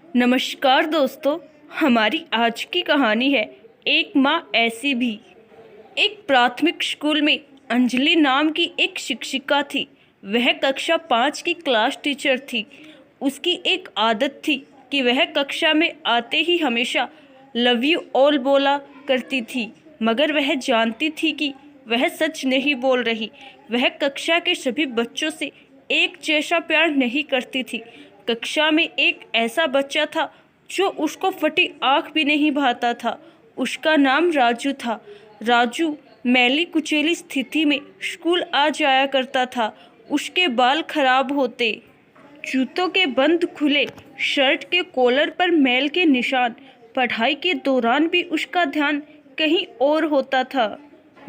नमस्कार दोस्तों। हमारी आज की कहानी है एक माँ ऐसी भी। एक प्राथमिक स्कूल में अंजलि नाम की एक शिक्षिका थी। वह कक्षा 5 की क्लास टीचर थी। उसकी एक आदत थी कि वह कक्षा में आते ही हमेशा लव यू ऑल बोला करती थी, मगर वह जानती थी कि वह सच नहीं बोल रही। वह कक्षा के सभी बच्चों से एक जैसा प्यार नहीं करती थी। कक्षा में एक ऐसा बच्चा था जो उसको फटी आँख भी नहीं भाता था। उसका नाम राजू था। राजू मैली कुचैली स्थिति में स्कूल आ जाया करता था। उसके बाल खराब होते, जूतों के बंद खुले, शर्ट के कॉलर पर मैल के निशान। पढ़ाई के दौरान भी उसका ध्यान कहीं और होता था।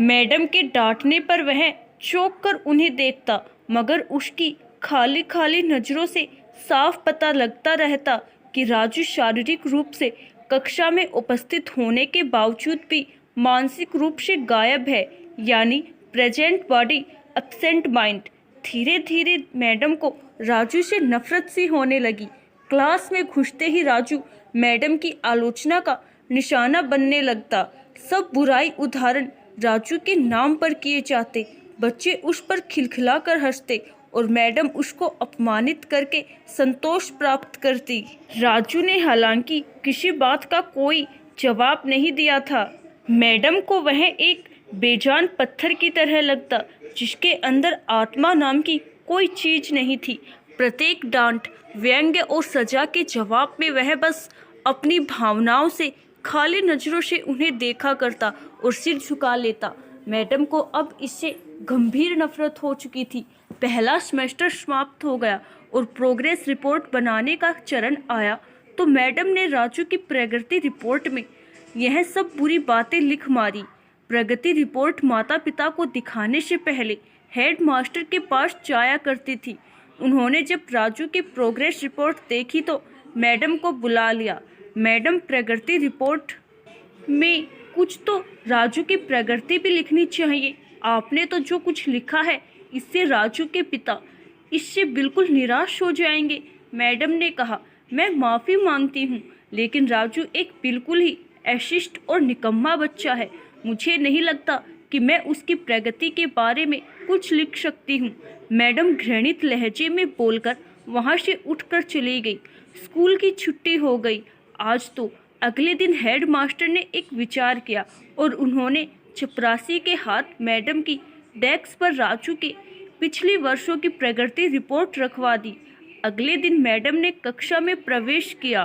मैडम के डांटने पर वह चौंक कर उन्हें देखता, मगर उसकी खाली खाली नज़रों से साफ पता लगता रहता कि राजू शारीरिक रूप से कक्षा में उपस्थित होने के बावजूद भी मानसिक रूप से गायब है, यानी प्रेजेंट बॉडी एब्सेंट माइंड। धीरे धीरे मैडम को राजू से नफरत सी होने लगी। क्लास में घुसते ही राजू मैडम की आलोचना का निशाना बनने लगता। सब बुराई उदाहरण राजू के नाम पर किए जाते। बच्चे उस पर खिलखिला कर हंसते और मैडम उसको अपमानित करके संतोष प्राप्त करती। राजू ने हालांकि किसी बात का कोई जवाब नहीं दिया था। मैडम को वह एक बेजान पत्थर की तरह लगता, जिसके अंदर आत्मा नाम की कोई चीज नहीं थी। प्रत्येक डांट, व्यंग्य और सजा के जवाब में वह बस अपनी भावनाओं से खाली नजरों से उन्हें देखा करता और सिर झुका लेता। मैडम को अब इससे गंभीर नफरत हो चुकी थी। पहला सेमेस्टर समाप्त हो गया और प्रोग्रेस रिपोर्ट बनाने का चरण आया, तो मैडम ने राजू की प्रगति रिपोर्ट में यह सब बुरी बातें लिख मारी। प्रगति रिपोर्ट माता पिता को दिखाने से पहले हेड मास्टर के पास जाया करती थी। उन्होंने जब राजू की प्रोग्रेस रिपोर्ट देखी तो मैडम को बुला लिया। मैडम, प्रगति रिपोर्ट में कुछ तो राजू की प्रगति भी लिखनी चाहिए। आपने तो जो कुछ लिखा है, इससे राजू के पिता इससे बिल्कुल निराश हो जाएंगे। मैडम ने कहा, मैं माफ़ी मांगती हूँ, लेकिन राजू एक बिल्कुल ही अशिष्ट और निकम्मा बच्चा है। मुझे नहीं लगता कि मैं उसकी प्रगति के बारे में कुछ लिख सकती हूँ। मैडम घृणित लहजे में बोलकर वहाँ से उठकर चली गई। स्कूल की छुट्टी हो गई। आज तो अगले दिन हेड मास्टर ने एक विचार किया और उन्होंने चपरासी के हाथ मैडम की डेस्क पर राजू के पिछले वर्षों की प्रगति रिपोर्ट रखवा दी। अगले दिन मैडम ने कक्षा में प्रवेश किया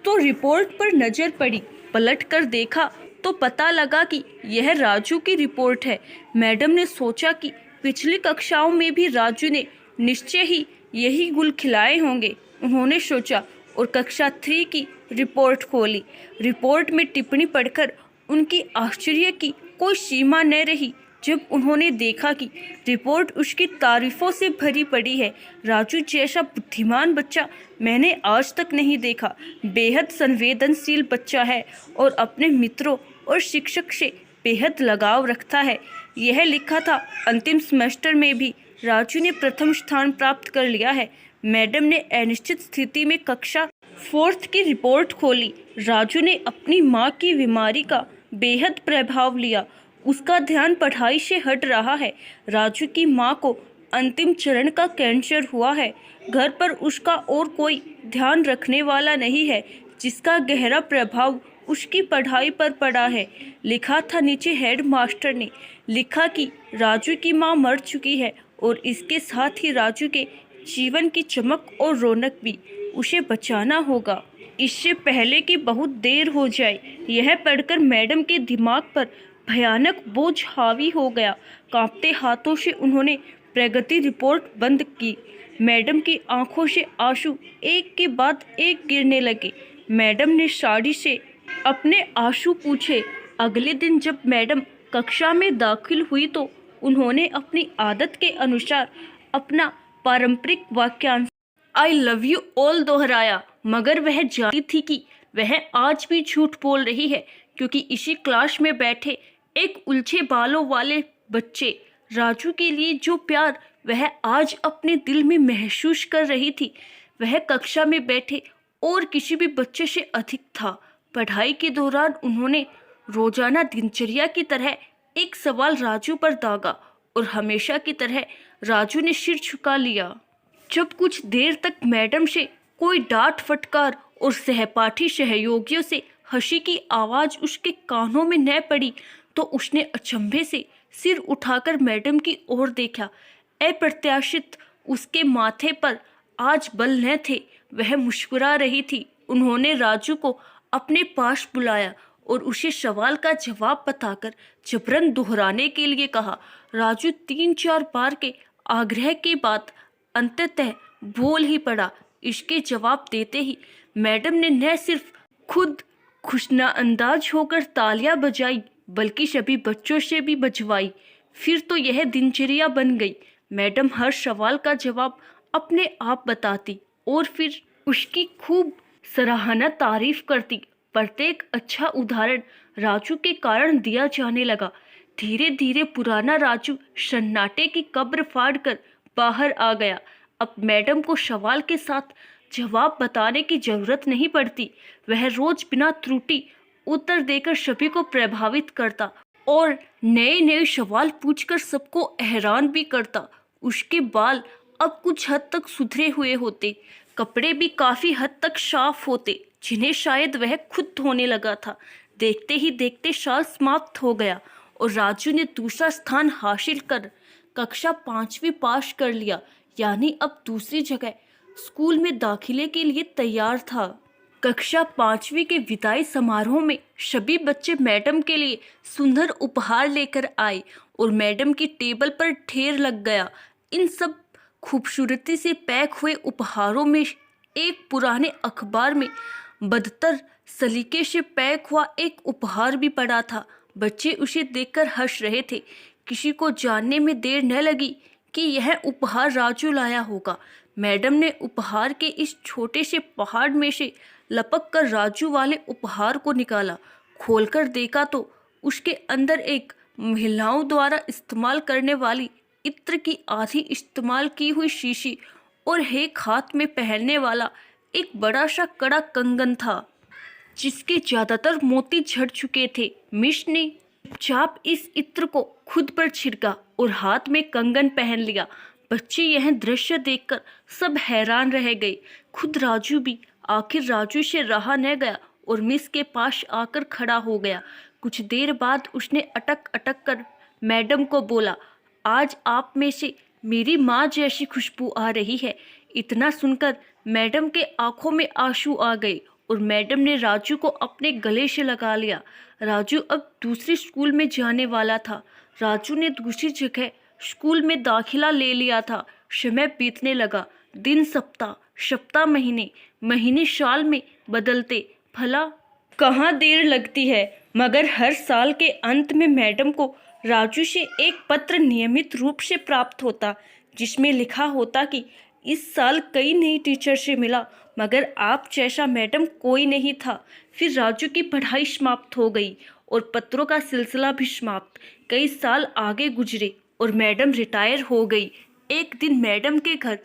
तो रिपोर्ट पर नज़र पड़ी। पलट कर देखा तो पता लगा कि यह राजू की रिपोर्ट है। मैडम ने सोचा कि पिछली कक्षाओं में भी राजू ने निश्चय ही यही गुल खिलाए होंगे। उन्होंने सोचा और कक्षा 3 की रिपोर्ट खोली। रिपोर्ट में टिप्पणी पढ़कर उनकी आश्चर्य की कोई सीमा न रही जब उन्होंने देखा कि रिपोर्ट उसकी तारीफों से भरी पड़ी है। राजू जैसा बुद्धिमान बच्चा मैंने आज तक नहीं देखा। बेहद संवेदनशील बच्चा है और अपने मित्रों और शिक्षक से बेहद लगाव रखता है। यह लिखा था। अंतिम सेमेस्टर में भी राजू ने प्रथम स्थान प्राप्त कर लिया है। मैडम ने अनिश्चित स्थिति में कक्षा 4 की रिपोर्ट खोली। राजू ने अपनी माँ की बीमारी का बेहद प्रभाव लिया। उसका ध्यान पढ़ाई से हट रहा है। राजू की माँ को अंतिम चरण का कैंसर हुआ है। घर पर उसका और कोई ध्यान रखने वाला नहीं है, जिसका गहरा प्रभाव उसकी पढ़ाई पर पड़ा है। लिखा था नीचे। हेड मास्टर ने लिखा कि राजू की माँ मर चुकी है और इसके साथ ही राजू के जीवन की चमक और रौनक भी। उसे बचाना होगा, इससे पहले कि बहुत देर हो जाए। यह पढ़कर मैडम के दिमाग पर भयानक बोझ हावी हो गया। कांपते हाथों से उन्होंने प्रगति रिपोर्ट बंद की। मैडम की आंखों से आंसू एक के बाद एक गिरने लगे। मैडम ने साड़ी से अपने आंसू पूछे। अगले दिन जब मैडम कक्षा में दाखिल हुई तो उन्होंने अपनी आदत के अनुसार अपना पारंपरिक वाक्यांश आई लव यू ऑल दोहराया, मगर वह जानती थी कि वह आज भी झूठ बोल रही है, क्योंकि इसी क्लास में बैठे एक उलझे बालों वाले बच्चे राजू के लिए जो प्यार वह आज अपने दिल में महसूस कर रही थी, वह कक्षा में बैठे और किसी भी बच्चे से अधिक था। पढ़ाई के दौरान उन्होंने रोजाना दिनचर्या की तरह एक सवाल राजू पर दागा और हमेशा की तरह राजू ने सिर झुका लिया। जब कुछ देर तक मैडम से कोई डांट फटकार और सहपाठी सहयोगियों से हंसी की आवाज उसके कानों में न पड़ी तो उसने अचंभे से सिर उठाकर मैडम की ओर देखा। अप्रत्याशित उसके माथे पर आज बल न थे, वह मुस्कुरा रही थी। उन्होंने राजू को अपने पास बुलाया और उसे सवाल का जवाब बताकर जबरन दोहराने के लिए कहा। राजू 3-4 बार के आग्रह के बाद अंततः बोल ही पड़ा। इसके जवाब देते ही मैडम ने न सिर्फ खुद खुशनाअंदाज होकर तालियां बजाई बल्कि सभी बच्चों से भी बजवाई। फिर तो यह दिनचर्या बन गई। मैडम हर सवाल का जवाब अपने आप बताती और फिर उसकी खूब सराहना तारीफ करती। प्रत्येक अच्छा उदाहरण राजू के कारण दिया जाने लगा। धीरे धीरे पुराना राजू सन्नाटे की कब्र फाड़कर बाहर आ गया। अब मैडम को सवाल के साथ जवाब बताने की जरूरत नहीं पड़ती। वह रोज बिना त्रुटि उत्तर देकर सभी को प्रभावित करता और नए नए सवाल पूछकर सबको हैरान भी करता। उसके बाल अब कुछ हद तक सुधरे हुए होते, कपड़े भी काफी हद तक साफ होते, जिन्हें शायद वह खुद धोने लगा था। देखते ही देखते साल समाप्त हो गया और राजू ने दूसरा स्थान हासिल कर कक्षा 5वीं पास कर लिया, यानी अब दूसरी जगह स्कूल में दाखिले के लिए तैयार था। कक्षा 5वीं के विदाई समारोह में सभी बच्चे मैडम के लिए सुंदर उपहार लेकर आए और मैडम की टेबल पर ढेर लग गया। इन सब खूबसूरती से पैक हुए उपहारों में एक पुराने अखबार में बदतर सलीके से पैक हुआ एक उपहार भी पड़ा था। बच्चे उसे देखकर हंस रहे थे। किसी को जानने में देर न लगी कि यह उपहार राजू लाया होगा। मैडम ने उपहार के इस छोटे से पहाड़ में से लपक कर राजू वाले उपहार को निकाला। खोलकर देखा तो उसके अंदर एक महिलाओं द्वारा इस्तेमाल करने वाली इत्र की आधी इस्तेमाल की हुई शीशी और एक हाथ में पहनने वाला एक बड़ा सा कड़ा कंगन था, जिसके ज्यादातर मोती झड़ चुके थे। मिश ने चुपचाप इस इत्र को खुद पर छिड़का और हाथ में कंगन पहन लिया। बच्चे यह दृश्य देखकर सब हैरान रह गए, खुद राजू भी। आखिर राजू से रहा न गया और मिस के पास आकर खड़ा हो गया। कुछ देर बाद उसने अटक अटक कर मैडम को बोला, आज आप में से मेरी माँ जैसी खुशबू आ रही है। इतना सुनकर मैडम के आंखों में आंसू आ गए और मैडम ने राजू को अपने गले से लगा लिया। राजू अब दूसरे स्कूल में जाने वाला था। राजू ने दूसरी जगह स्कूल में दाखिला ले लिया था। समय बीतने लगा, दिन सप्ताह, सप्ताह महीने, महीने साल में बदलते। भला कहाँ देर लगती है, मगर हर साल के अंत में मैडम को राजू से एक पत्र नियमित रूप से प्राप्त होता, जिसमें लिखा होता कि इस साल कई नई टीचर से मिला, मगर आप जैसा मैडम कोई नहीं था। फिर राजू की पढ़ाई समाप्त हो गई और पत्रों का सिलसिला भी समाप्त। कई साल आगे गुजरे और मैडम रिटायर हो गई। एक दिन मैडम के घर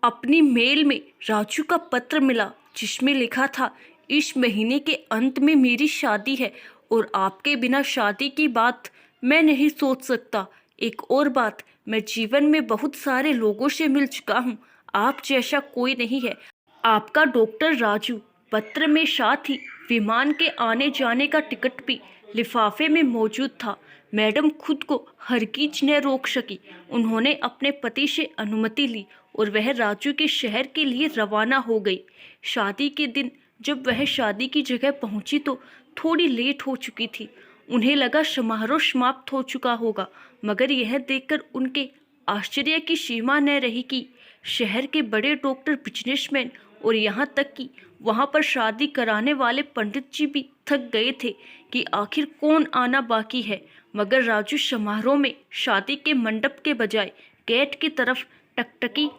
अपनी मेल में राजू का पत्र मिला, जिसमें लिखा था, इस महीने के अंत में मेरी शादी है और आपके बिना शादी की बात मैं नहीं सोच सकता। एक और बात, मैं जीवन में बहुत सारे लोगों से मिल चुका हूँ, आप जैसा कोई नहीं है। आपका डॉक्टर राजू। पत्र में साथ ही विमान के आने जाने का टिकट भी लिफाफे में मौजूद था। मैडम खुद को हरगिज न रोक सकी। उन्होंने अपने पति से अनुमति ली और वह राजू के शहर के लिए रवाना हो गई। शादी के दिन जब वह शादी की जगह पहुंची तो थोड़ी लेट हो चुकी थी। उन्हें लगा समारोह समाप्त हो चुका होगा, मगर यह देखकर उनके आश्चर्य की सीमा न रही कि शहर के बड़े डॉक्टर, बिजनेसमैन और यहाँ तक कि वहाँ पर शादी कराने वाले पंडित जी भी थक गए थे कि आखिर कौन आना बाकी है। मगर राजू समारोह में शादी के मंडप के बजाय गेट की तरफ टकटकी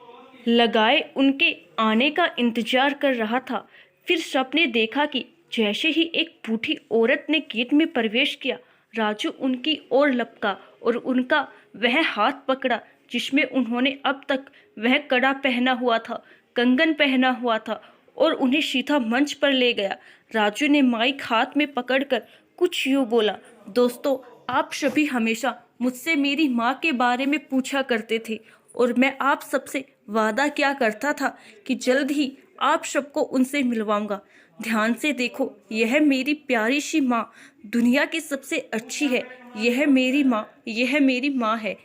लगाए उनके आने का इंतजार कर रहा था। फिर सबने देखा कि जैसे ही एक बूढ़ी औरत ने गेट में प्रवेश किया, राजू उनकी ओर लपका और उनका वह हाथ पकड़ा जिसमें उन्होंने अब तक वह कड़ा पहना हुआ था, कंगन पहना हुआ था और उन्हें सीधा मंच पर ले गया। राजू ने माइक हाथ में पकड़कर कुछ यूँ बोला, दोस्तों, आप सभी हमेशा मुझसे मेरी माँ के बारे में पूछा करते थे और मैं आप सबसे वादा क्या करता था कि जल्द ही आप सबको उनसे मिलवाऊंगा। ध्यान से देखो, यह मेरी प्यारी सी माँ दुनिया की सबसे अच्छी है। यह मेरी माँ है।